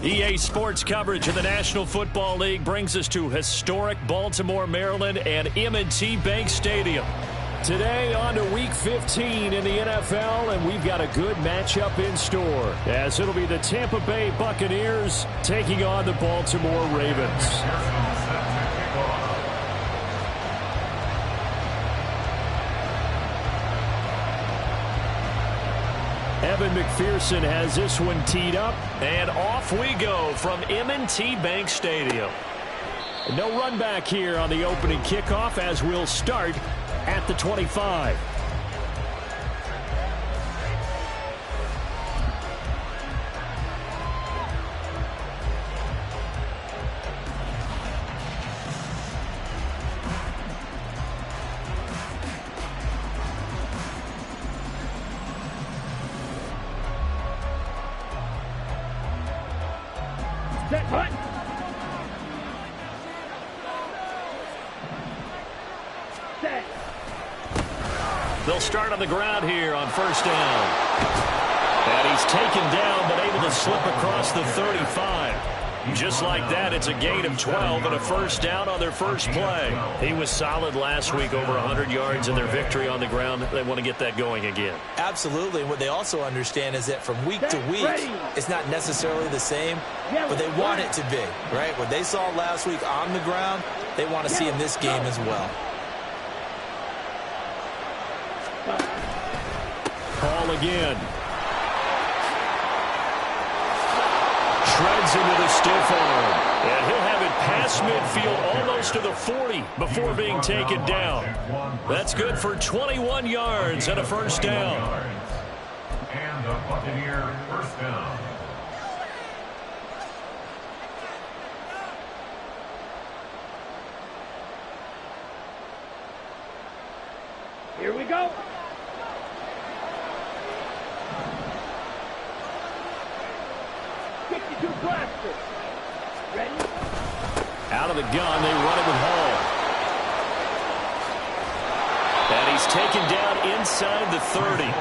EA Sports coverage of the National Football League brings us to historic Baltimore, Maryland and M&T Bank Stadium. Today on to Week 15 in the NFL, and we've got a good matchup in store, as it'll be the Tampa Bay Buccaneers taking on the Baltimore Ravens. Evan McPherson has this one teed up, and off we go from M&T Bank Stadium. No run back here on the opening kickoff, as we'll start at the 25. They'll start on the ground here on first down. And he's taken down, but able to slip across the 35. Just like that, it's a gain of 12 and a first down on their first play. He was solid last week, over 100 yards in their victory on the ground. They want to get that going again. Absolutely. What they also understand is that from week to week, it's not necessarily the same, but they want it to be, right? What they saw last week on the ground, they want to see in this game as well. Call again. Shreds into the stiff arm. And he'll have it past midfield, almost to the 40 before being taken down. That's good for 21 yards and a first down. And the Buccaneer first down. Here we go. Ready? Out of the gun, they run it with Hall. And he's taken down inside the 30.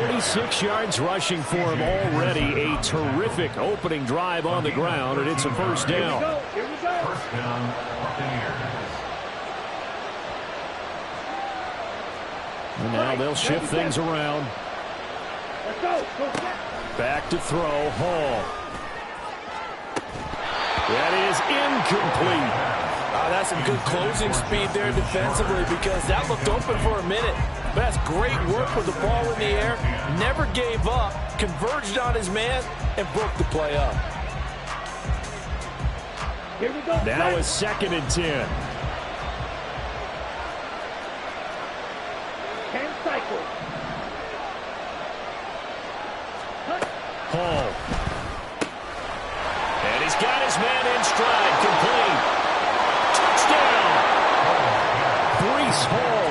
46 yards rushing for him already. A terrific opening drive on the ground, and it's a first down. Here we go. First down, Buccaneers. And now they'll shift things around. Let's go. Back to throw, Hall. That is incomplete. That's some good closing speed there defensively, because that looked open for a minute. But that's great work with the ball in the air. Never gave up, converged on his man, and broke the play up. Here we go. Now it's 2nd and 10. 10 cycles. Hall. And he's got his man in stride, complete. Touchdown! Breece Hall,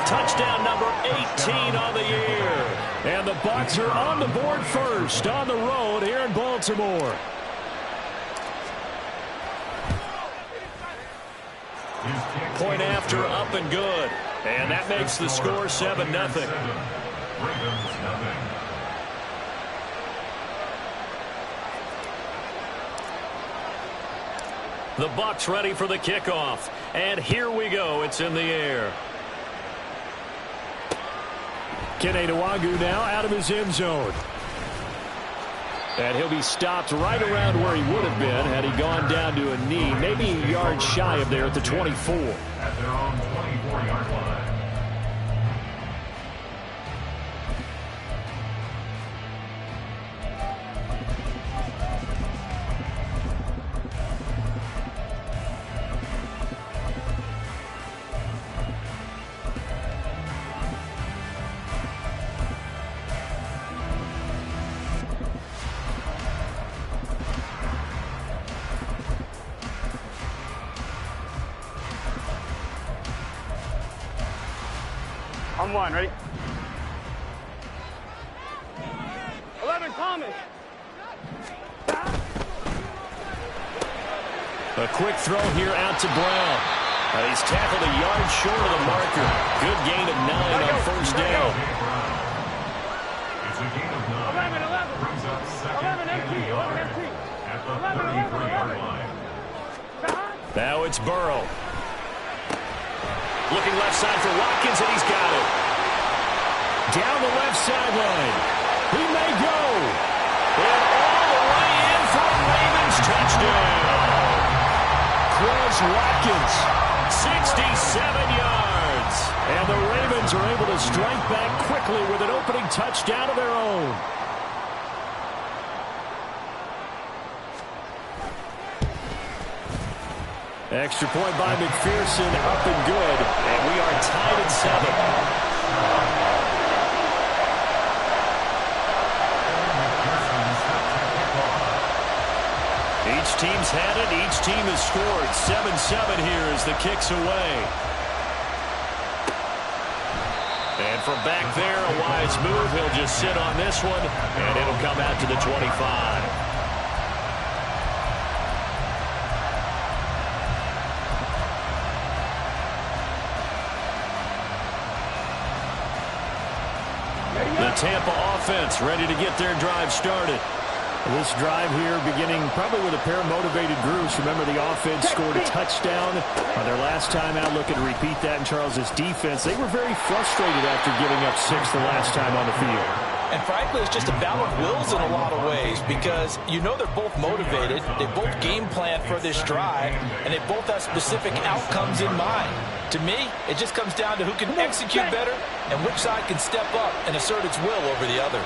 touchdown number 18 on the year. And the Bucs are on the board first on the road here in Baltimore. Point after, up and good. And that makes the score 7-0. Ravens nothing. The Bucs ready for the kickoff. And here we go. It's in the air. Kene Nwagu now out of his end zone. And he'll be stopped right around where he would have been had he gone down to a knee, maybe a yard shy of there at the 24. At their own 24-yard line. On one, ready? 11, Thomas. A quick throw here out to Brown. He's tackled a yard short of the marker. Good gain of 9 on first down. It's a gain of 9. 11. Brings up 2nd 11 and empty. 11 yard. empty. At the it's Burrow. Looking left side for Watkins, and he's got it. Down the left sideline. He may go. And all the way in for a Ravens touchdown. Chris Watkins, 67 yards. And the Ravens are able to strike back quickly with an opening touchdown of their own. Extra point by McPherson, up and good. And we are tied at 7. Each team's had it. Each team has scored. 7-7 here as the kick's away. And from back there, a wise move. He'll just sit on this one, and it'll come out to the 25. The Tampa offense ready to get their drive started. This drive here beginning probably with a pair of motivated groups. Remember, the offense scored a touchdown on their last time out. Looking to repeat that in Charles's defense. They were very frustrated after giving up 6 the last time on the field. And frankly, it's just a battle of wills in a lot of ways because you know they're both motivated. They both game plan for this drive, and they both have specific outcomes in mind. To me, it just comes down to who can execute better and which side can step up and assert its will over the other.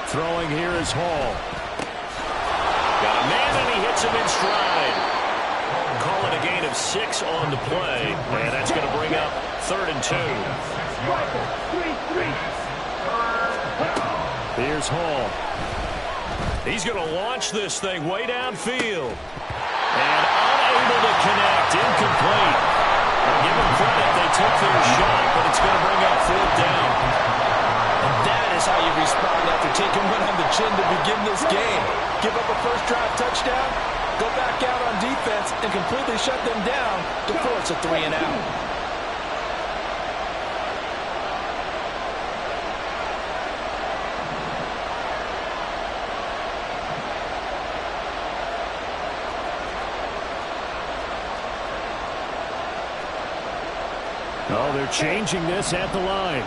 Throwing here is Hall. Got a man, and he hits him in stride. Call it a gain of 6 on the play, and that's going to bring up 3rd and 2. Here's Hall. He's going to launch this thing way downfield. And unable to connect. Incomplete. I'll give them credit. They took their shot, but it's going to bring up 4th down. And that is how you respond after taking one on the chin to begin this game. Give up a first drive touchdown, go back out on defense, and completely shut them down to force a 3 and out. Oh, they're changing this at the line.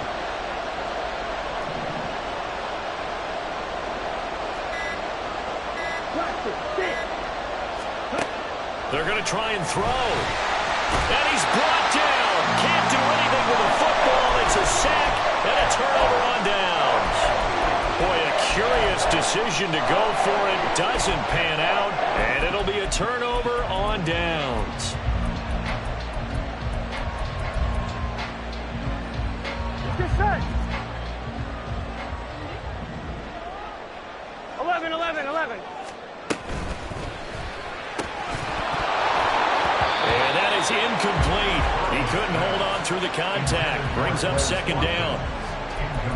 They're going to try and throw. And he's brought down. Can't do anything with the football. It's a sack and a turnover on downs. Boy, a curious decision to go for it. Doesn't pan out. And it'll be a turnover on downs. Get set. 11. And that is incomplete. He couldn't hold on through the contact. Brings up 2nd down.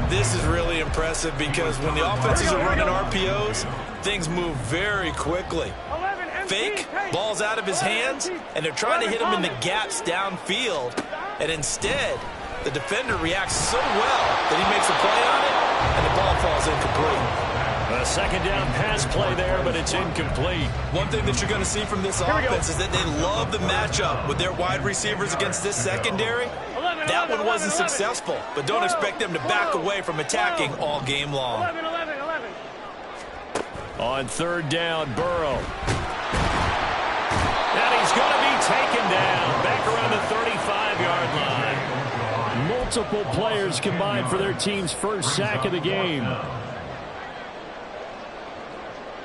This is really impressive because when the offenses are running RPOs, things move very quickly. Fake, ball's out of his hands, and they're trying to hit him in the gaps downfield. And instead, the defender reacts so well that he makes a play on it, and the ball falls incomplete. A 2nd down pass play there, but it's incomplete. One thing that you're going to see from this offense is that they love the matchup with their wide receivers against this secondary. That one wasn't successful, but don't expect them to back away from attacking all game long. 11. On 3rd down, Burrow. And he's going to be taken down back around the 35-yard line. Multiple players combined for their team's first sack of the game.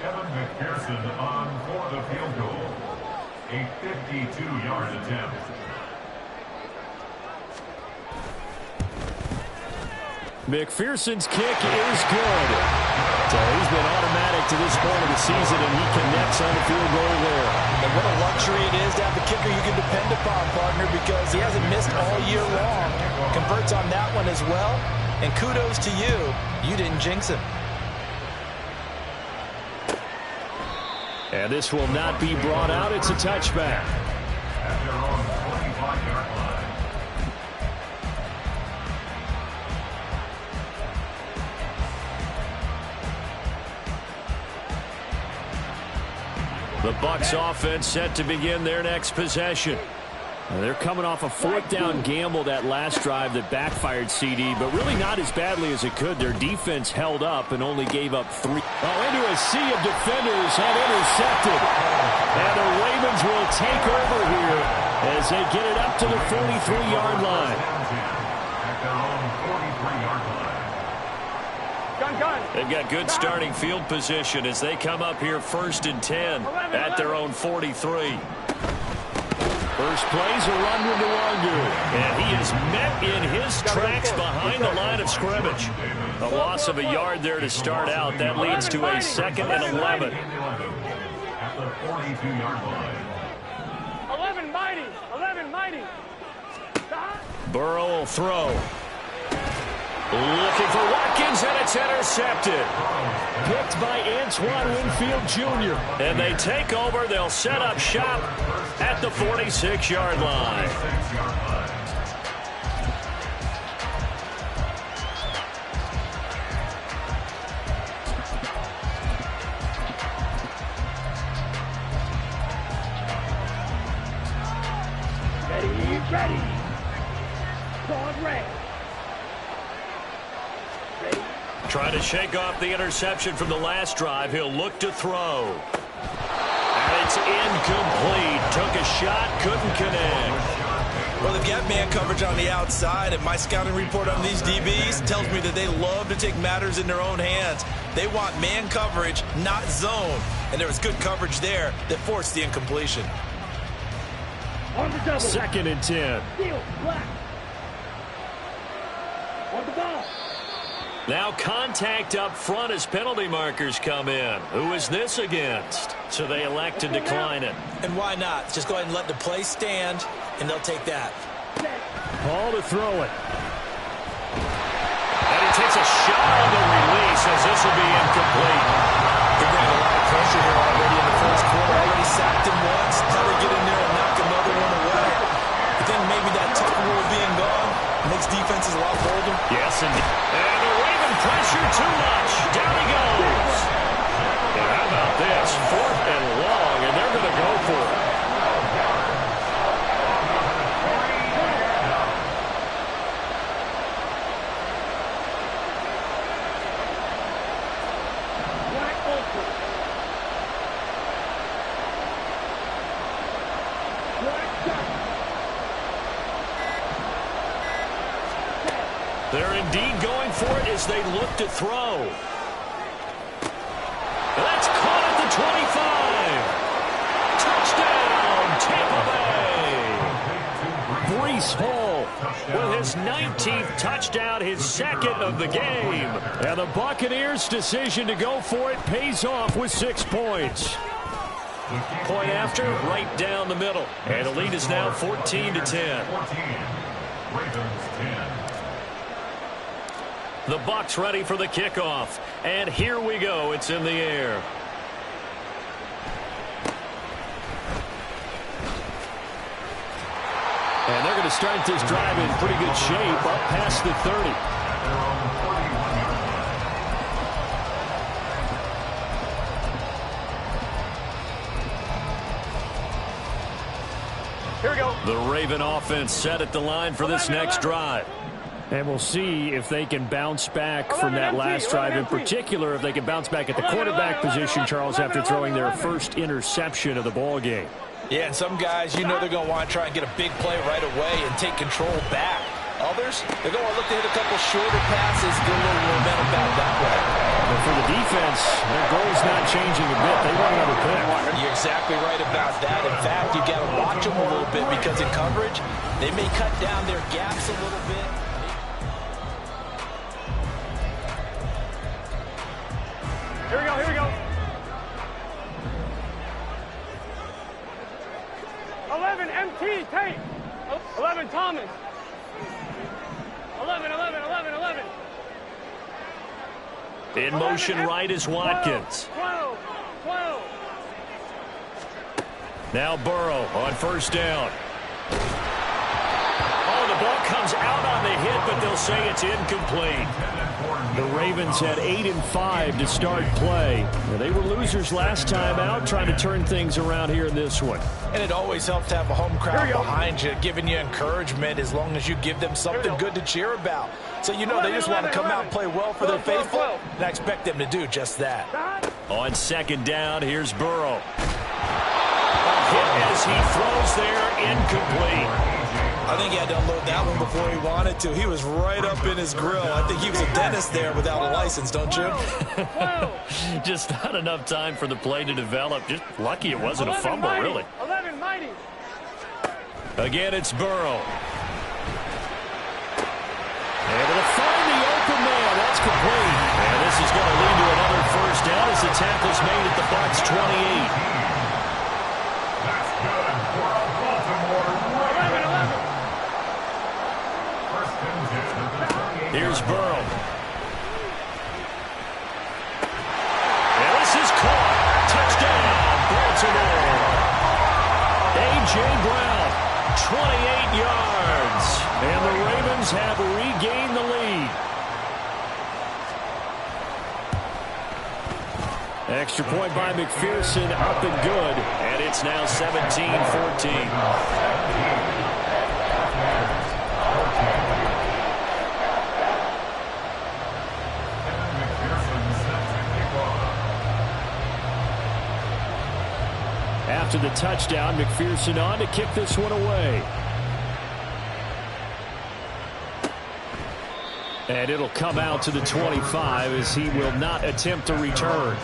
Kevin McPherson on for the field goal. A 52-yard attempt. McPherson's kick is good. So he's been automatic to this point of the season, and he connects on the field goal there. And what a luxury it is to have a kicker you can depend upon, partner, because he hasn't missed all year long. Converts on that one as well. And kudos to you. You didn't jinx him. And this will not be brought out. It's a touchback. At their own 25-yard line. The Bucs offense set to begin their next possession. They're coming off a fourth down gamble that last drive that backfired, CD, but really not as badly as it could. Their defense held up and only gave up 3. Into a sea of defenders and intercepted. And the Ravens will take over here as they get it up to the 43-yard line. They've got good starting field position as they come up here 1st and 10 at their own 43. First play's a run with Nwangu, and he is met in his tracks behind the line of scrimmage. A loss of a yard there to start out. That leads to a 2nd and 11. At the 42-yard line. 11 mighty. Burrow will throw. Looking for Watkins, and it's intercepted. Picked by Antoine Winfield Jr. And they take over. They'll set up shop at the 46-yard line. Ready. Squad red. Trying to shake off the interception from the last drive. He'll look to throw. And it's incomplete. Took a shot, couldn't connect. Well, they've got man coverage on the outside, and my scouting report on these DBs tells me that they love to take matters in their own hands. They want man coverage, not zone. And there was good coverage there that forced the incompletion. 2nd and 10. Black. On the ball. Now contact up front as penalty markers come in. Who is this against? So they elect to decline it. And why not? Just go ahead and let the play stand, and they'll take that. Ball to throw it. And he takes a shot on the release as this will be incomplete. They're getting a lot of pressure here already in the first quarter. Already sacked him once. How they get in there and knock another one away. I think maybe that tough rule being gone makes defenses a lot bolder. Yes, indeed. And the Raven pressure too much. Down he goes. And how about this? 4th and long, and they're going to go for it. They're indeed going for it as they look to throw. That's caught at the 25. Touchdown, Tampa Bay. Breece Hall with his 19th touchdown, his 2nd of the game. And the Buccaneers' decision to go for it pays off with 6 points. Point after, right down the middle. And the lead is now 14-10. Ravens 10. The Bucs ready for the kickoff. And here we go. It's in the air. And they're going to start this drive in pretty good shape up past the 30. Here we go. The Raven offense set at the line for this next drive. And we'll see if they can bounce back from that last drive. In particular, if they can bounce back at the quarterback position, Charles, after throwing their first interception of the ball game. Yeah, and some guys, you know they're going to want to try and get a big play right away and take control back. Others, they're going to look to hit a couple shorter passes, get a little momentum back that way. But for the defense, their goal's not changing a bit. They want another pick. You're exactly right about that. In fact, you've got to watch them a little bit because in coverage, they may cut down their gaps a little bit. Here we go. 11, MT, tape. 11, Thomas. 11. In motion right is Watkins. 12. Now Burrow on first down. Oh, the ball comes out on the hit, but they'll say it's incomplete. The Ravens had 8 and 5 to start play. They were losers last time out, trying to turn things around here in this one. And it always helps to have a home crowd behind you, giving you encouragement as long as you give them something good to cheer about. So you know they just want to come out and play well for their faithful, and I expect them to do just that. On second down, here's Burrow. Hit as he throws there, incomplete. I think he had to unload that one before he wanted to. He was right up in his grill. I think he was a dentist there without a license, don't you? Just not enough time for the play to develop. Just lucky it wasn't a fumble, really. 11 mighty. Again, it's Burrow. Able to find the open man. That's complete. And this is going to lead to another first down as the tackle's made at the Bucs 28. That's good for a Baltimore Ravens. First and 10 at the 28. Here's Burrow. And this is caught. Touchdown, Baltimore. A.J. Brown, 28 yards. And the Ravens have regained the lead. Extra point by McPherson, up and good. And it's now 17-14. After the touchdown, McPherson on to kick this one away. And it'll come out to the 25 as he will not attempt to return.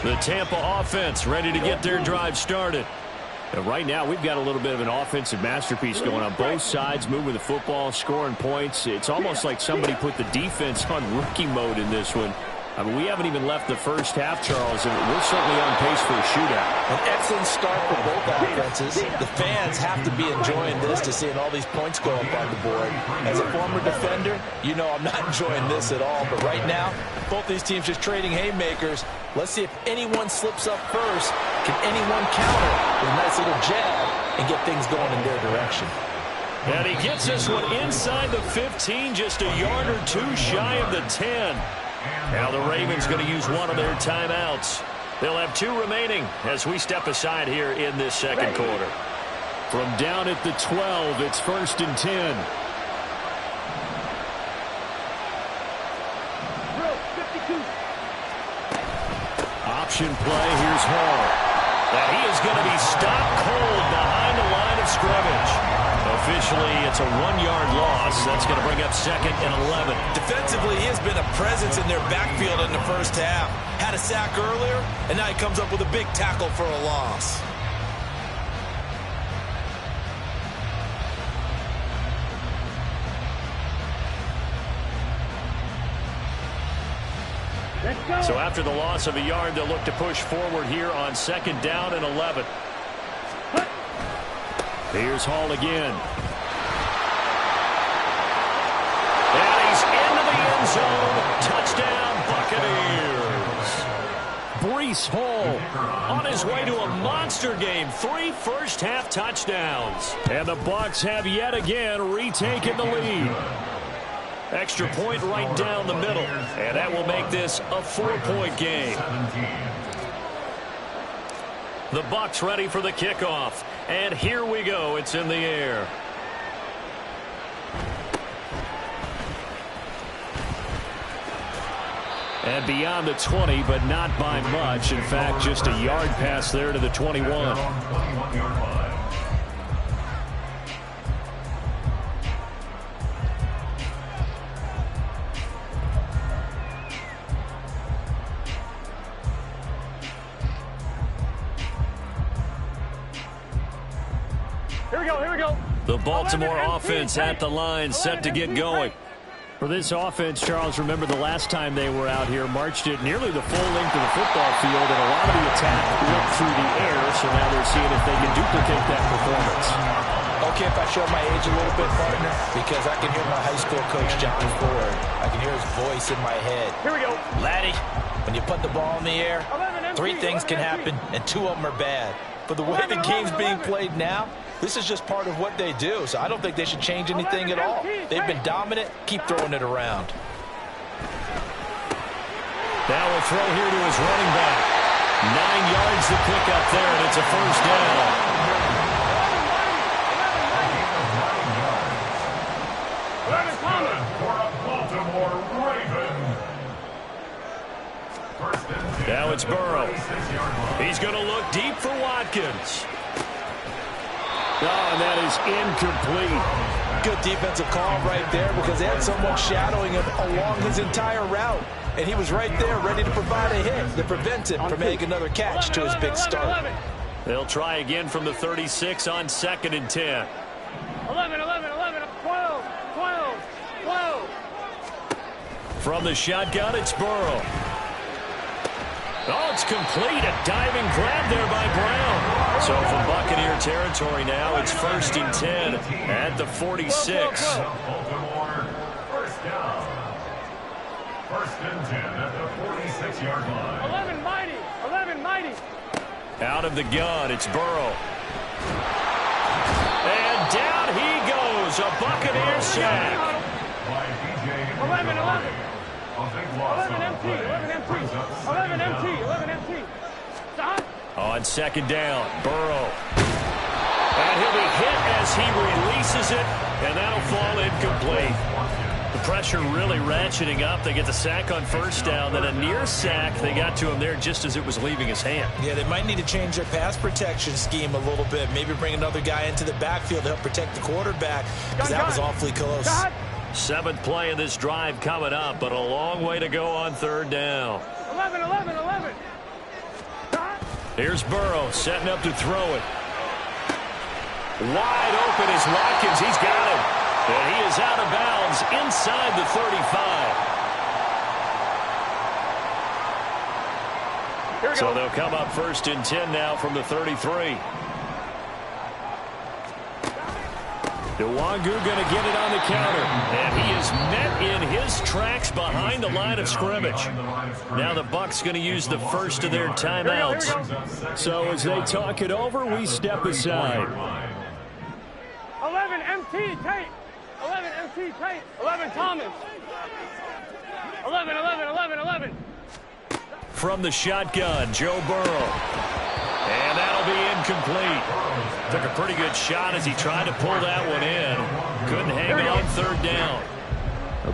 The Tampa offense ready to get their drive started. And right now, we've got a little bit of an offensive masterpiece going on both sides, moving the football, scoring points. It's almost like somebody put the defense on rookie mode in this one. I mean, we haven't even left the first half, Charles, and we're certainly on pace for a shootout. An excellent start for both offenses. The fans have to be enjoying this to seeing all these points go up on the board. As a former defender, you know I'm not enjoying this at all. But right now, both these teams just trading haymakers. Let's see if anyone slips up first. Can anyone counter with a nice little jab and get things going in their direction? And he gets this one inside the 15, just a yard or two shy of the 10. Now the Ravens going to use one of their timeouts. They'll have 2 remaining as we step aside here in this second quarter. From down at the 12, it's 1st and 10. Option play, here's Hall. And he is going to be stopped cold behind the line of scrimmage. Officially, it's a 1-yard loss. That's going to bring up 2nd and 11. Defensively, he has been a presence in their backfield in the first half. Had a sack earlier, and now he comes up with a big tackle for a loss. So after the loss of a yard, they'll look to push forward here on 2nd down and 11. Here's Hall again. And he's into the end zone. Touchdown, Buccaneers. Breece Hall on his way to a monster game. 3 first-half touchdowns. And the Bucs have yet again retaken the lead. Extra point right down the middle. And that will make this a 4-point game. The Bucs ready for the kickoff. And here we go. It's in the air. And beyond the 20, but not by much. In fact, just a yard pass there to the 21. Here we go. The Baltimore offense at the line, set to get going. For this offense, Charles, remember the last time they were out here, marched it nearly the full length of the football field, and a lot of the attack went through the air, so now they're seeing if they can duplicate that performance. Okay, if I show my age a little bit, partner, because I can hear my high school coach, John Ford. I can hear his voice in my head. Here we go. Laddie, when you put the ball in the air, Three things can happen, and two of them are bad. But the way the game's being played now, this is just part of what they do. So I don't think they should change anything at all. They've been dominant. Keep throwing it around. Now we'll throw here to his running back. 9 yards to pick up there, and it's a first down. Now it's Burrow. He's going to look deep for Watkins. Oh, and that is incomplete. Good defensive call right there because they had someone shadowing him along his entire route. And he was right there ready to provide a hit to prevent him from making another catch to his big start. They'll try again from the 36 on 2nd and 10. 11, 12. From the shotgun, it's Burrow. Oh, it's complete. A diving grab there by Brown. So from Buccaneer territory now, it's 1st and 10 at the 46. Baltimore, first down. 1st and 10 at the 46-yard line. 11 mighty. Out of the gun, it's Burrow. And down he goes. A Buccaneer sack. By DJ 11. A big loss 11 empty. Stop. On 2nd down, Burrow. And he'll be hit as he releases it, and that'll fall incomplete. The pressure really ratcheting up. They get the sack on 1st down, then a near sack. They got to him there just as it was leaving his hand. Yeah, they might need to change their pass protection scheme a little bit. Maybe bring another guy into the backfield to help protect the quarterback, because that was awfully close. 7th play of this drive coming up, but a long way to go on 3rd down. 11. Here's Burrow setting up to throw it. Wide open is Watkins. He's got it. And he is out of bounds inside the 35. So they'll come up 1st and 10 now from the 33. Nwangu going to get it on the counter. And he is met in his tracks behind the line of scrimmage. Now the Bucs going to use the first of their timeouts. So as they talk it over, we step aside. 11 MT tight. 11 Thomas. 11. From the shotgun, Joe Burrow. And that'll be incomplete. Took a pretty good shot as he tried to pull that one in. Couldn't hang on 3rd down.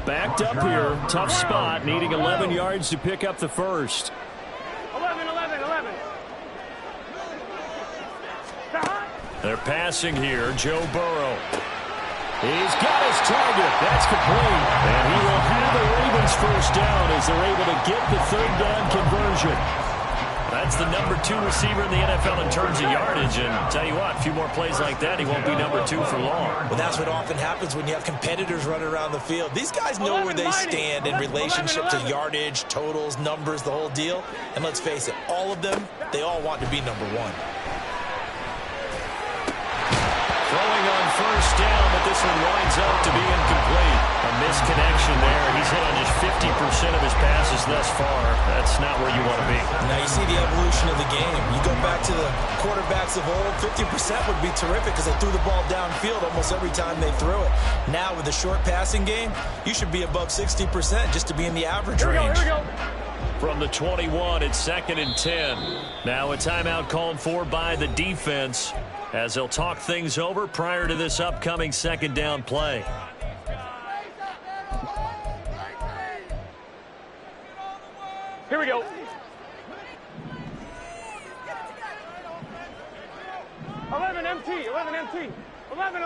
Backed up here. Tough spot. Needing 11 yards to pick up the first. 11. They're passing here. Joe Burrow. He's got his target. That's complete. And he will have the Ravens first down as they're able to get the 3rd down conversion. That's the number 2 receiver in the NFL in terms of yardage. And tell you what, a few more plays like that, he won't be number 2 for long. Well, that's what often happens when you have competitors running around the field. These guys know where they stand in relationship to yardage, totals, numbers, the whole deal. And let's face it, all of them, they all want to be number 1. Throwing on 1st down, but this one winds up to be incomplete. A misconnection there. He's hit on just 50% of his passes thus far. That's not where you want to be. Now you see the evolution of the game. You go back to the quarterbacks of old, 50% would be terrific because they threw the ball downfield almost every time they threw it. Now with the short passing game, you should be above 60% just to be in the average range. Here we go. From the 21, it's 2nd and 10. Now a timeout called for by the defense as they'll talk things over prior to this upcoming 2nd down play. Here we go. 11 MT. 11.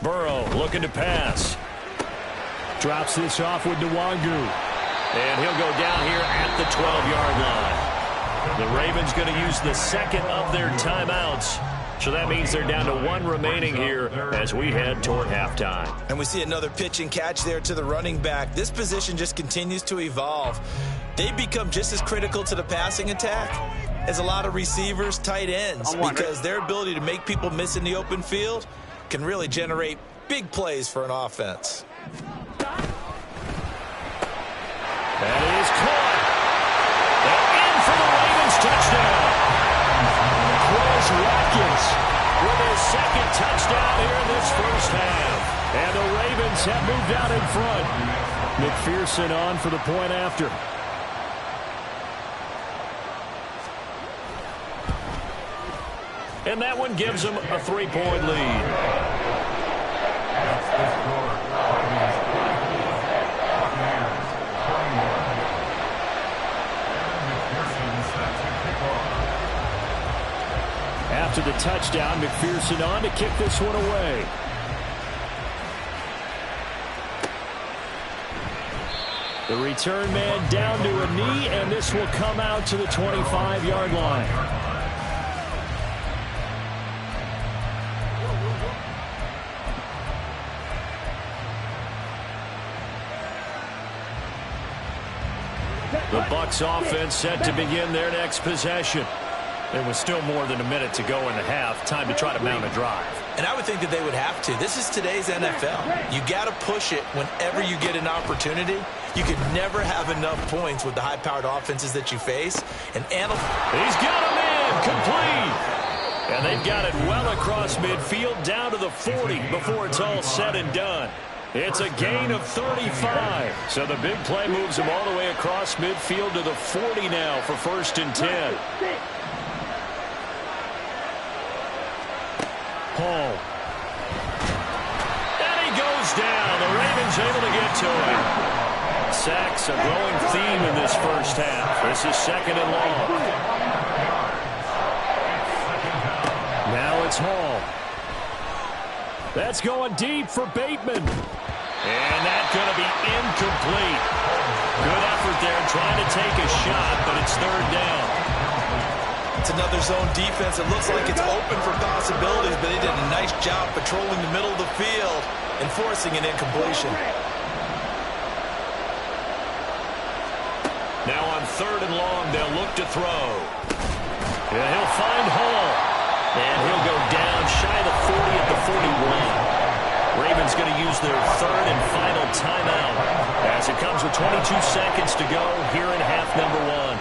Burrow looking to pass. Drops this off with Nwangu. And he'll go down here at the 12-yard line. The Ravens going to use the 2nd of their timeouts. So that means they're down to 1 remaining here as we head toward halftime. And we see another pitch and catch there to the running back. This position just continues to evolve. They become just as critical to the passing attack as a lot of receivers, tight ends, because their ability to make people miss in the open field can really generate big plays for an offense. That is caught. And in for the Ravens touchdown. Chris Watkins with his second touchdown here in this first half. And the Ravens have moved out in front. McPherson on for the point after. And that one gives them a 3-point lead. After the touchdown, McPherson on to kick this one away. The return man down to a knee, and this will come out to the 25-yard line. The Bucs offense set to begin their next possession. There was still more than a minute to go in the half. Time to try to mount a drive. And I would think that they would have to. This is today's NFL. You got to push it whenever you get an opportunity. You can never have enough points with the high-powered offenses that you face. And he's got him in, complete. And they've got it well across midfield, down to the 40 before it's all said and done. It's a gain of 35. So the big play moves them all the way across midfield to the 40 now for 1st and 10. Hall. And he goes down. The Ravens able to get to him. Sacks a growing theme in this first half. This is 2nd and long. Now it's Hall. That's going deep for Bateman. And that's going to be incomplete. Good effort there trying to take a shot, but it's 3rd down. It's another zone defense. It looks like it's open for possibilities, but they did a nice job patrolling the middle of the field and forcing an incompletion. Now on 3rd and long, they'll look to throw. Yeah, he'll find Hall. And he'll go down shy of the 40 at the 41. Ravens going to use their 3rd and final timeout as it comes with 22 seconds to go here in half number 1.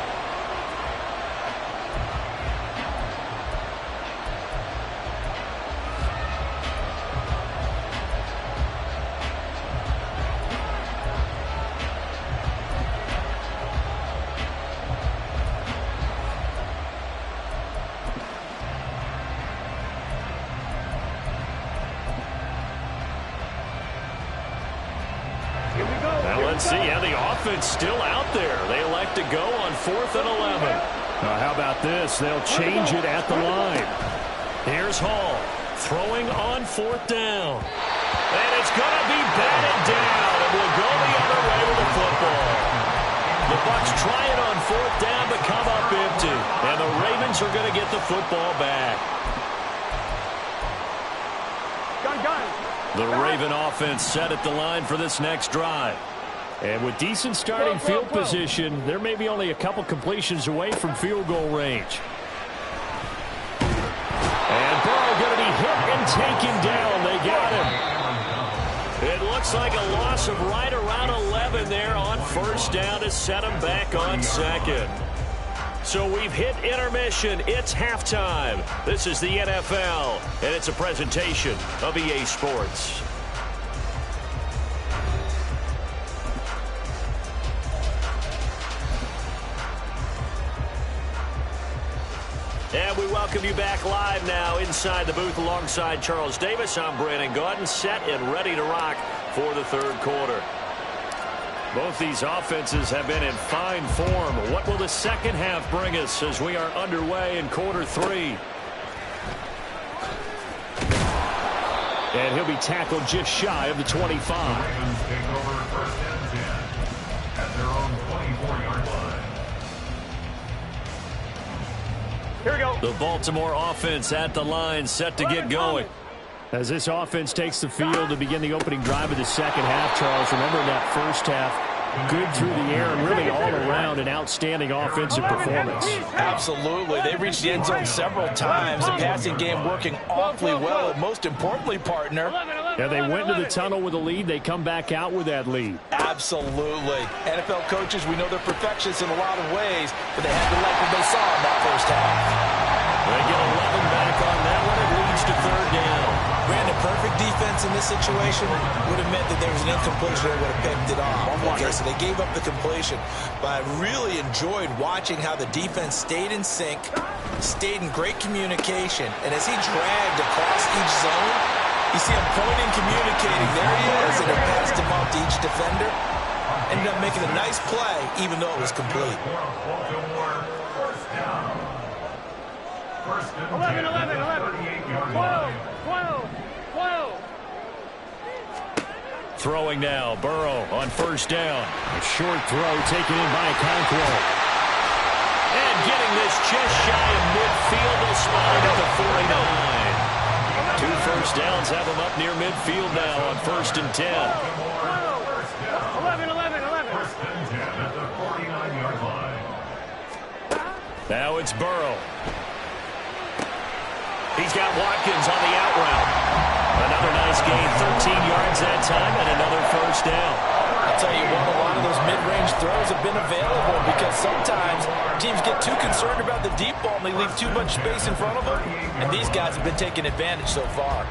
Let's see how the offense still out there. They elect to go on 4th and 11. How about this? They'll change it at the line. Here's Hall throwing on 4th down. And it's going to be batted down. And we'll go the other way with the football. The Bucs try it on 4th down but come up empty. And the Ravens are going to get the football back. The Raven offense set at the line for this next drive. And with decent starting field position, there may be only a couple completions away from field goal range. And Burrow going to be hit and taken down. They got him. It looks like a loss of right around 11 there on 1st down to set him back on 2nd. So we've hit intermission. It's halftime. This is the NFL, and it's a presentation of EA Sports. And we welcome you back live now inside the booth alongside Charles Davis. I'm Brandon Gaudin, set and ready to rock for the 3rd quarter. Both these offenses have been in fine form. What will the 2nd half bring us as we are underway in quarter 3? And he'll be tackled just shy of the 25. Ravens take over 1st and 10 at their own 24-yard line. Here we go. The Baltimore offense at the line, set to get going. As this offense takes the field to begin the opening drive of the 2nd half, Charles, remember that 1st half, good through the air and really all around an outstanding offensive performance. Absolutely. They reached the end zone several times. The passing game working awfully well. Most importantly, partner, And they went to the tunnel with a lead. They come back out with that lead. Absolutely. NFL coaches, we know they're perfectionists in a lot of ways, but they had to like what they saw in that first half. They get 11 back on that one. It leads to third down. Brandon, perfect defense in this situation would have meant that there was an incompletion that would have picked it off. Okay, so they gave up the completion. But I really enjoyed watching how the defense stayed in sync, stayed in great communication, and as he dragged across each zone, you see him pointing, communicating. There he is, and he passed him off to each defender. Ended up making a nice play, even though it was complete. 11, 12. Throwing now, Burrow on first down. A short throw taken in by Conquo. And getting this just shy of midfield, they'll spot it at the 49. 2 first downs have them up near midfield now on 1st and 10. 11. First and 10 at the 49-yard line. Now it's Burrow. He's got Watkins on the out route. Another nice gain, 13 yards that time, and another first down. I'll tell you what, a lot of those mid-range throws have been available because sometimes teams get too concerned about the deep ball and they leave too much space in front of them, and these guys have been taking advantage so far.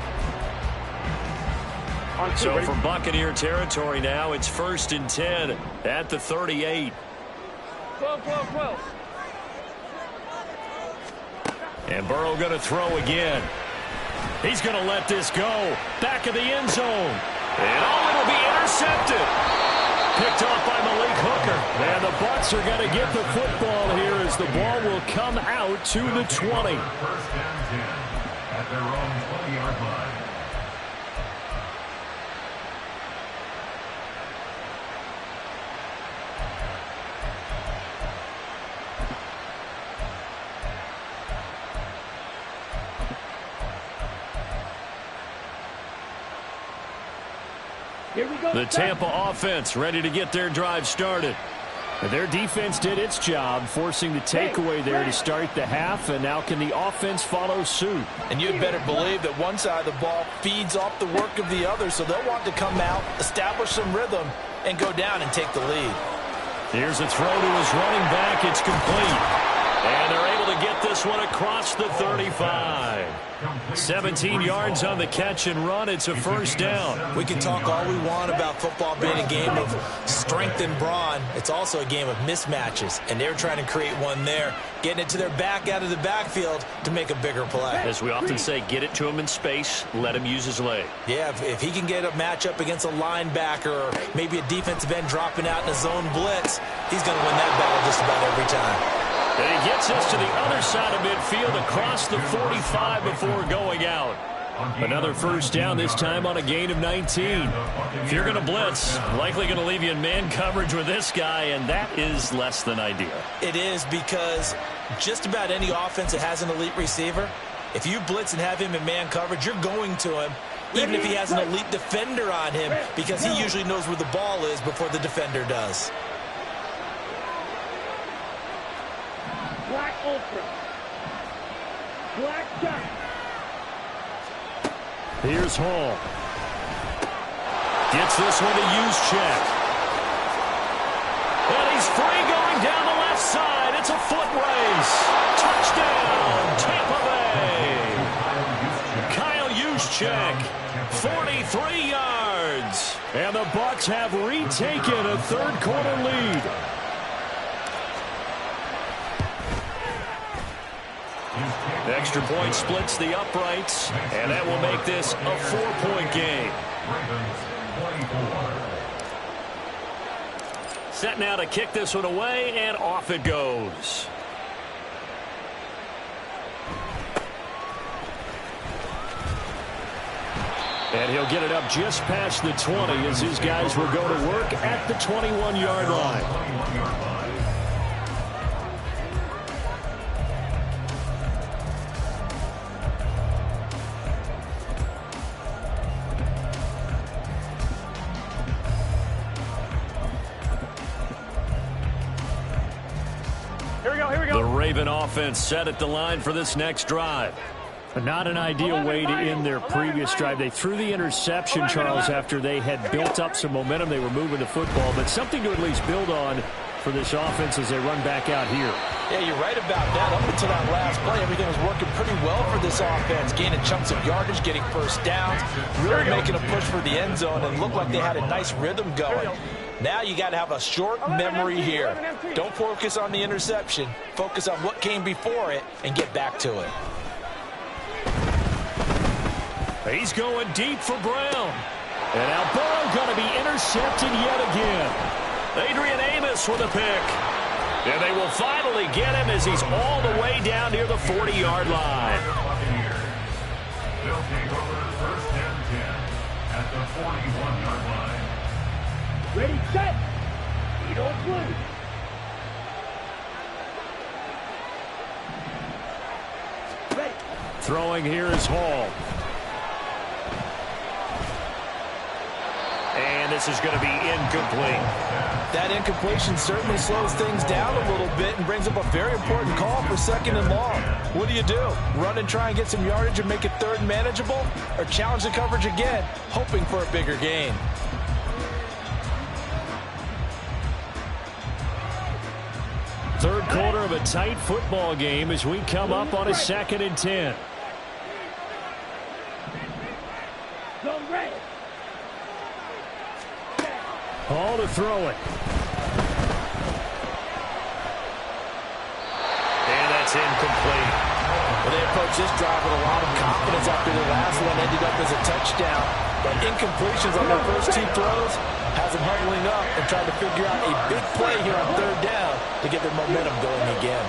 So from Buccaneer territory now, it's 1st and 10 at the 38. 12. And Burrow going to throw again. He's going to let this go. Back of the end zone. And it'll be intercepted. Picked off by Malik Hooker. And the Bucs are going to get the football here as the ball will come out to the 20. 1st and 10 at their own 20-yard line. Here we go. The Tampa offense ready to get their drive started. Their defense did its job, forcing the takeaway there to start the half, and now can the offense follow suit? And you'd better believe that one side of the ball feeds off the work of the other, so they'll want to come out, establish some rhythm, and go down and take the lead. Here's a throw to his running back. It's complete. And they're able to get this one across the 35. 17 yards on the catch and run. It's a first down. We can talk all we want about football being a game of strength and brawn. It's also a game of mismatches, and they're trying to create one there, getting it to their back out of the backfield to make a bigger play. As we often say, get it to him in space, let him use his leg. Yeah, if he can get a matchup against a linebacker or maybe a defensive end dropping out in a zone blitz, he's going to win that battle just about every time. And he gets us to the other side of midfield across the 45 before going out. Another first down, this time on a gain of 19. If you're going to blitz, likely going to leave you in man coverage with this guy, and that is less than ideal. It is, because just about any offense that has an elite receiver, if you blitz and have him in man coverage, you're going to him, even if he has an elite defender on him, because he usually knows where the ball is before the defender does. Black Ultra. Black Dot. Here's Hall. Gets this one to Juszczyk. And he's free going down the left side. It's a foot race. Touchdown, Tampa Bay. Kyle Juszczyk, 43 yards. And the Bucs have retaken a third-quarter lead. Extra point splits the uprights, and that will make this a 4-point game. Set now to kick this one away, and off it goes. And he'll get it up just past the 20 as his guys will go to work at the 21-yard line. Here we go. The Raven offense set at the line for this next drive. Not an ideal way to end their previous drive. They threw the interception, Charles, after they had built up some momentum. They were moving the football, but something to at least build on for this offense as they run back out here. Yeah, you're right about that. Up until that last play, everything was working pretty well for this offense, gaining chunks of yardage, getting first downs, really making a push for the end zone, and looked like they had a nice rhythm going. Now you got to have a short memory here. Don't focus on the interception. Focus on what came before it and get back to it. He's going deep for Brown. And now Burrow going to be intercepted yet again. Adrian Amos with a pick. And they will finally get him as he's all the way down near the 40-yard line. They'll take over first and 10 at the 41-yard line. Ready, set. You don't lose. Ready. Throwing here is Hall. And this is going to be incomplete. That incompletion certainly slows things down a little bit and brings up a very important call for second and long. What do? Run and try and get some yardage and make it third and manageable? Or challenge the coverage again, hoping for a bigger gain? Third quarter of a tight football game as we come up on a 2nd and 10. Zone ready. Hall to throw it. And that's incomplete. Well, they approached this drive with a lot of confidence after the last one ended up as a touchdown. But incompletions on their first 2 throws has them huddling up and trying to figure out a big play here on third down to get their momentum going again.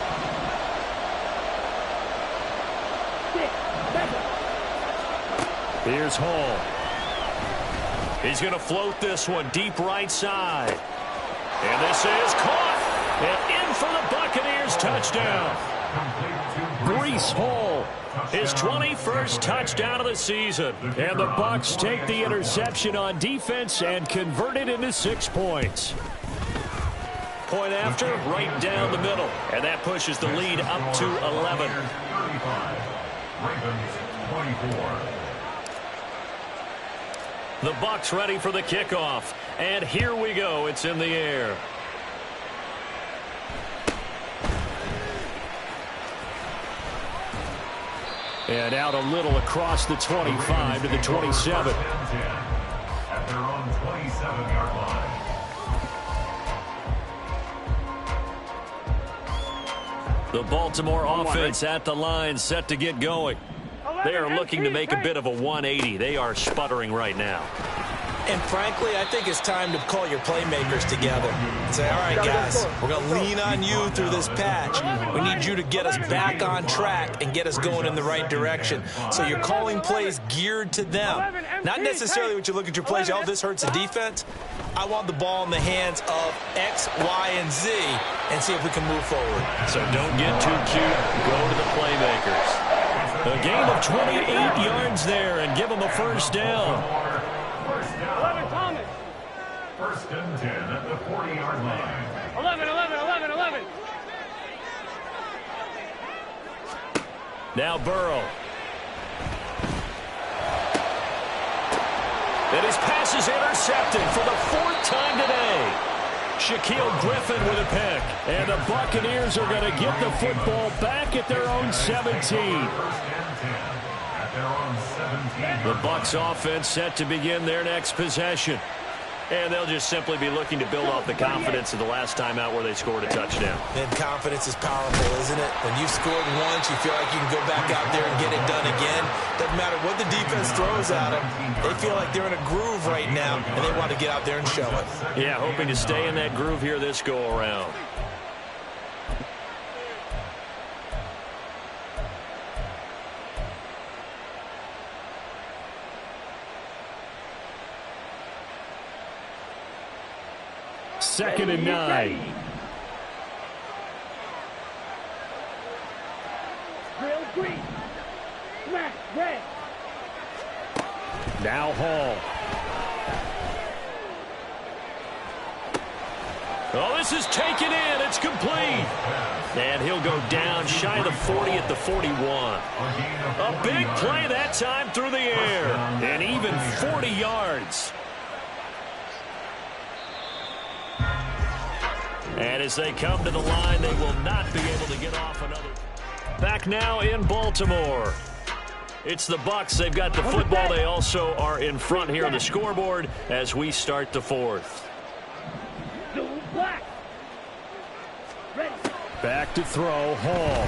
Here's Hall. He's going to float this one deep right side. And this is caught. And in for the Buccaneers touchdown. Breece Hall, his 21st touchdown of the season. And the Bucs take the interception on defense and convert it into 6 points. Point after, right down the middle. And that pushes the lead up to 11. 35. Ravens 24. The Bucs ready for the kickoff. And here we go. It's in the air. And out a little across the 25 to the 27. At their own 27-yard line. The Baltimore offense at the line, set to get going. They are looking to make a bit of a 180. They are sputtering right now. And frankly, I think it's time to call your playmakers together and say, all right, guys, we're going to lean on you through this patch. We need you to get us back on track and get us going in the right direction. So you're calling plays geared to them. Not necessarily what you look at your plays, oh, this hurts the defense. I want the ball in the hands of X, Y, and Z and see if we can move forward. So don't get too cute. Go to the playmakers. A gain of 28 yards there and give them a first down. 11, Thomas. First and 10 at the 40-yard line. 11. Now Burrow. And his pass is intercepted for the 4th time today. Shaquille Griffin with a pick. And the Buccaneers are going to get the football back at their own 17. First and 10 at their own 17. The Bucs offense set to begin their next possession. And they'll just simply be looking to build off the confidence of the last time out where they scored a touchdown. And confidence is powerful, isn't it? When you've scored once, you feel like you can go back out there and get it done again. Doesn't matter what the defense throws at them. They feel like they're in a groove right now, and they want to get out there and show it. Yeah, hoping to stay in that groove here this go-around. Second and 9. Drill green. Smash red. Now Hall. Oh, this is taken in. It's complete. And he'll go down shy of the 40 at the 41. A big play that time through the air. And even 40 yards. And as they come to the line, they will not be able to get off another. Back now in Baltimore. It's the Bucs. They've got the football. They also are in front here on the scoreboard as we start the fourth. Back to throw, Hall.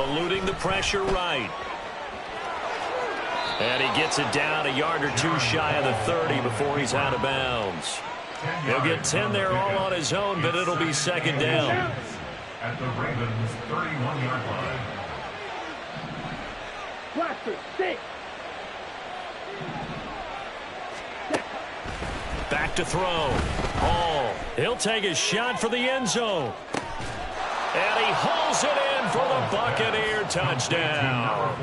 Eluding the pressure right. And he gets it down a yard or two shy of the 30 before he's out of bounds. He'll get 10 there all on his own, but it'll be second down. At the Ravens' 31-yard line. Back to throw. Hall. He'll take a shot for the end zone. And he hauls it in for the Buccaneer touchdown.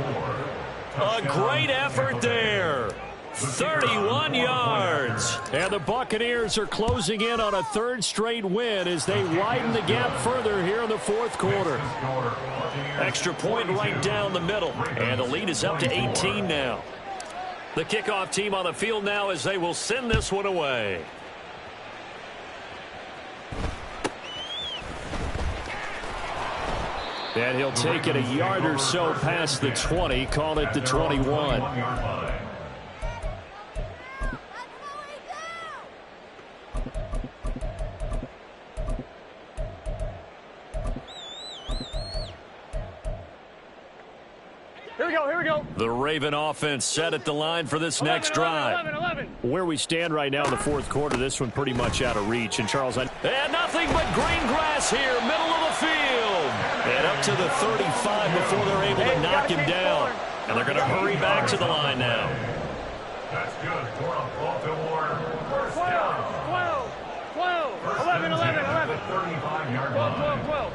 A great effort there. 31 yards. And the Buccaneers are closing in on a third straight win as they widen the gap further here in the fourth quarter. Extra point right down the middle. And the lead is up to 18 now. The kickoff team on the field now as they will send this one away. And he'll take it a yard or so past the 20, call it the 21. Here we go. The Raven offense set at the line for this next drive. 11. Where we stand right now in the fourth quarter, this one pretty much out of reach. And Charles, and nothing but green grass here, middle of the field. And up to the 35 before they're able to knock him down. And they're going to hurry back to the line now. That's good for a Baltimore first down. 12. 11. 35-yard line. 12.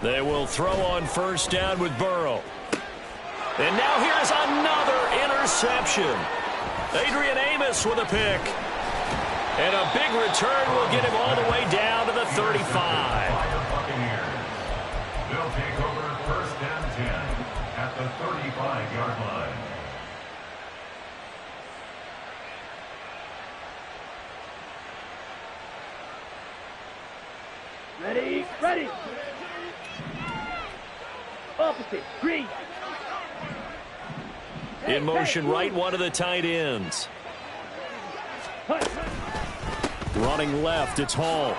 They will throw on first down with Burrow. And now here's another interception. Adrian Amos with a pick. And a big return will get him all the way down to the 35. They'll take over first and 10 at the 35-yard line. Ready. Opposite, green. In motion right, one of the tight ends. Running left, it's Hall.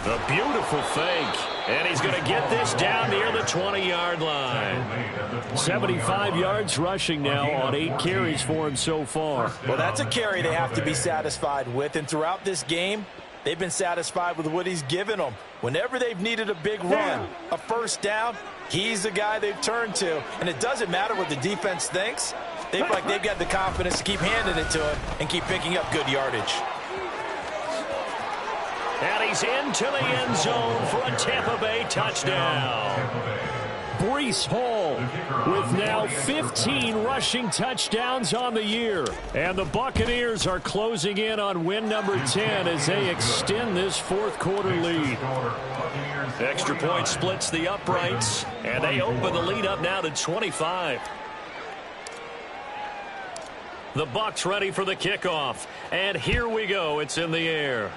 The beautiful fake. And he's going to get this down near the 20-yard line. 75 yards rushing now on 8 carries for him so far. Well, that's a carry they have to be satisfied with. And throughout this game, they've been satisfied with what he's given them. Whenever they've needed a big run, a first down, he's the guy they've turned to. And it doesn't matter what the defense thinks. They feel like they've got the confidence to keep handing it to him and keep picking up good yardage. And he's into the end zone for a Tampa Bay touchdown. Breece Hall with now 15 rushing touchdowns on the year. And the Buccaneers are closing in on win number 10 as they extend this fourth quarter lead. Extra point splits the uprights, and they open the lead up now to 25. The Bucs ready for the kickoff. And here we go. It's in the air.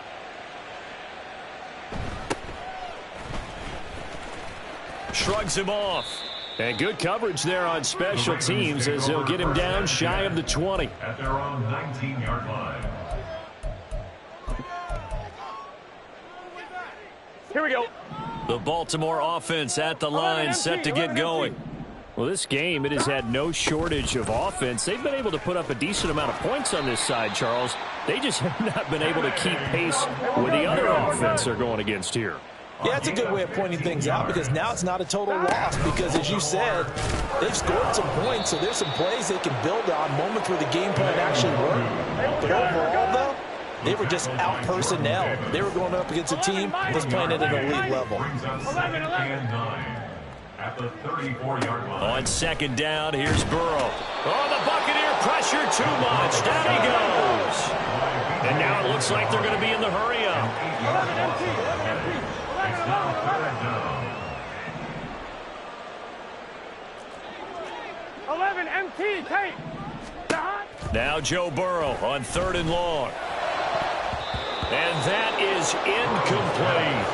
Shrugs him off. And good coverage there on special teams as they'll get him down shy of the 20. At their own 19-yard line. Here we go. The Baltimore offense at the line, set to get going. Well, this game, it has had no shortage of offense. They've been able to put up a decent amount of points on this side, Charles. They just have not been able to keep pace with the other offense they're going against here. Yeah, that's a good way of pointing things out because now it's not a total loss because, as you said, they've scored some points, so there's some plays they can build on, moments where the game plan actually worked. But overall, though, they were just out-personnel. They were going up against a team that's playing at an elite level. At the 34-yard line. On second down, here's Burrow. Oh, the Buccaneer pressure too much. Down he goes. And now Looks like they're going to be in the hurry-up. 11 MT, 11 MT, 11 MT, tape. Now Joe Burrow on 3rd and long. And that is incomplete.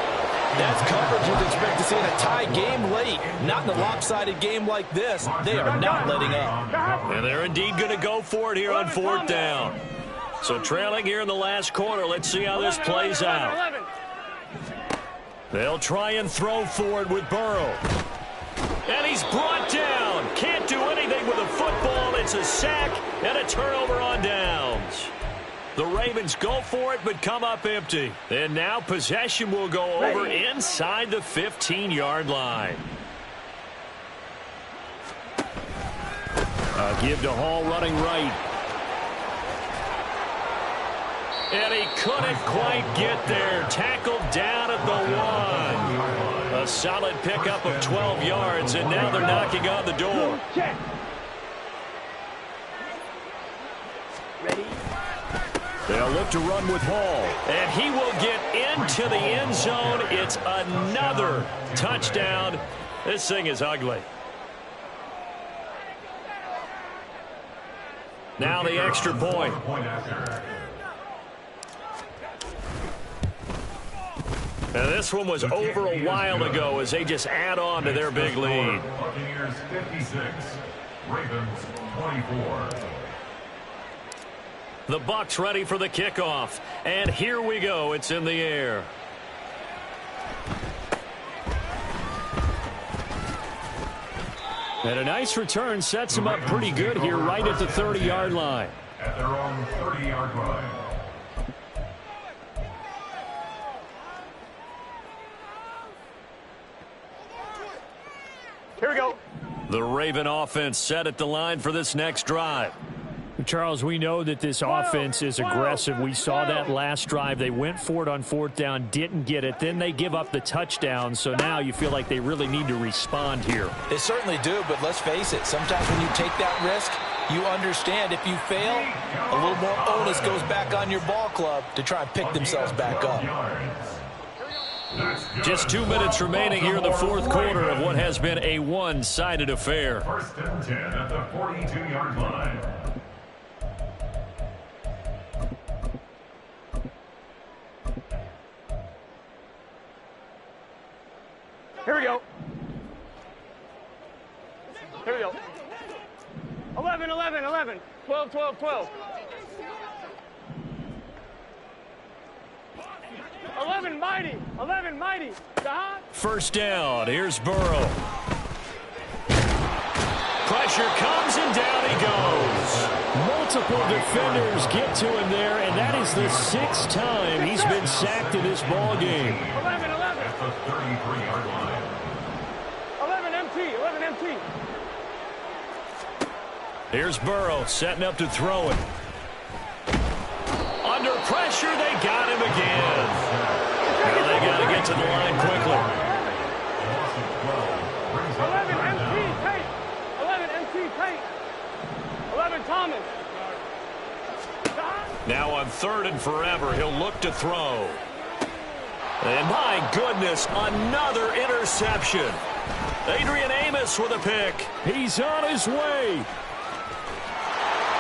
That's coverage you'd expect to see in a tie game late. Not in a lopsided game like this. They are not letting up. And they're indeed going to go for it here on 4th down. So trailing here in the last quarter. Let's see how this plays out. They'll try and throw for it with Burrow. And he's brought down. Can't do anything with the football. It's a sack and a turnover on downs. The Ravens go for it but come up empty. And now possession will go over inside the 15-yard line. A give to Hall running right. And he couldn't quite get there. Tackled down at the 1. A solid pickup of 12 yards, and now they're knocking on the door. Ready? They'll look to run with Hall, and he will get into the end zone. It's another touchdown. This thing is ugly. Now the extra point. And this one was over a while ago as they just add on to their big lead. Buccaneers 56, Ravens 24. The Bucs ready for the kickoff. And here we go. It's in the air. And a nice return sets him up pretty good here right at the 30-yard line. At their own 30-yard line. Here we go. The Raven offense set at the line for this next drive. Charles, we know that this offense is aggressive. We saw that last drive. They went for it on 4th down, didn't get it. Then they give up the touchdown. So now you feel like they really need to respond here. They certainly do, but let's face it. Sometimes when you take that risk, you understand if you fail, a little more onus goes back on your ball club to try and pick themselves back up. Just 2 minutes remaining here in the 4th quarter of what has been a one-sided affair. 1st and 10 at the 42-yard line. Here we go. Here we go. 11, 11, 11. 12, 12, 12. 11 mighty. 11 mighty. First down. Here's Burrow. Pressure comes and down he goes. Multiple defenders get to him there, and that is the 6th time he's been sacked in this ball game. 11, 11. At the 33-yard line. 11 MT. 11 MT. Here's Burrow setting up to throw it. Under pressure, they got him again. Now they got to get to the line quickly. 11 MT tape. 11 MT tape. 11 Thomas. Now on 3rd and forever, he'll look to throw. And my goodness, another interception. Adrian Amos with a pick. He's on his way.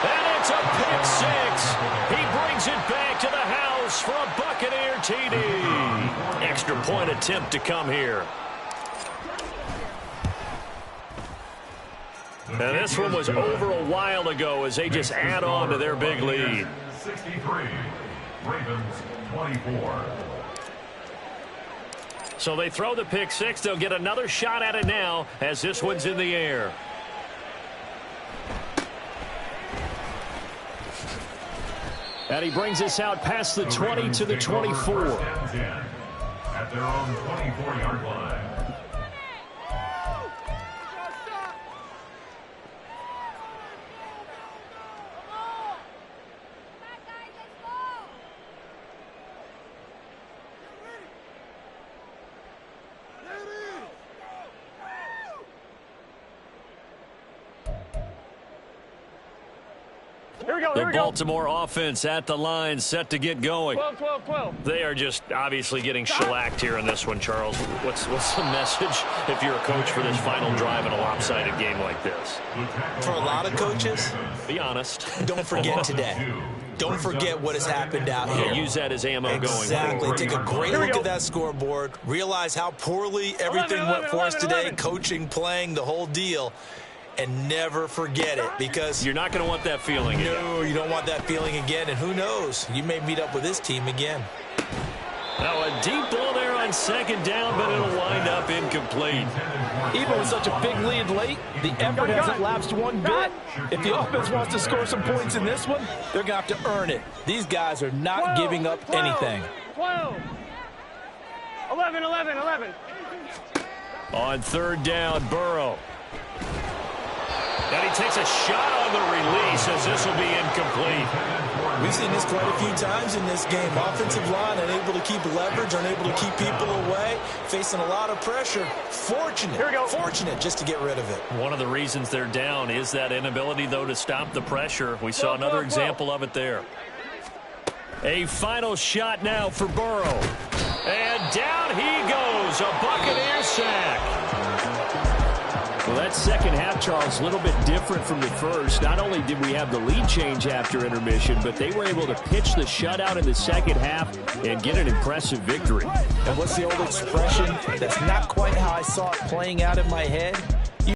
And it's a pick 6. He brings it back to the house for a Buccaneer TD. Extra point attempt to come here. And this one was over a while ago as they just add on to their big lead. 63, Ravens 24. So they throw the pick 6. They'll get another shot at it now as this one's in the air. And he brings us out past the 20 to the 24. At their own 24-yard line. Here we go, The here we go. Baltimore offense at the line, set to get going. 12, 12, 12. They are just obviously getting shellacked here in this one, Charles. What's the message if you're a coach for this final drive in a lopsided game like this? For a lot of coaches, Be honest. don't forget today. Don't forget what has happened out here. Use that as ammo Exactly. going forward. Take a great look at that scoreboard. Realize how poorly everything 11, went for us 11, today. 11. Coaching, playing, the whole deal. And never forget it, because You're not going to want that feeling again. no, you don't want that feeling again. And who knows? You may meet up with this team again. Now a deep ball there on second down, but it'll wind up incomplete. Even with such a big lead late, the effort hasn't lapsed one bit. If the offense wants to score some points in this one, they're going to have to earn it. These guys are not 12, giving up 12, anything. 12. 11, 11, 11. On third down, Burrow. And he takes a shot on the release as this will be incomplete. We've seen this quite a few times in this game. Offensive line unable to keep leverage, unable to keep people away, facing a lot of pressure. Fortunate just to get rid of it. One of the reasons they're down is that inability, though, to stop the pressure. We saw another example of it there. A final shot now for Burrow. And down he goes, a Buccaneer sack. Well, that second half, Charles, a little bit different from the first. Not only did we have the lead change after intermission, but they were able to pitch the shutout in the second half and get an impressive victory. And what's the old expression that's not quite how I saw it playing out in my head?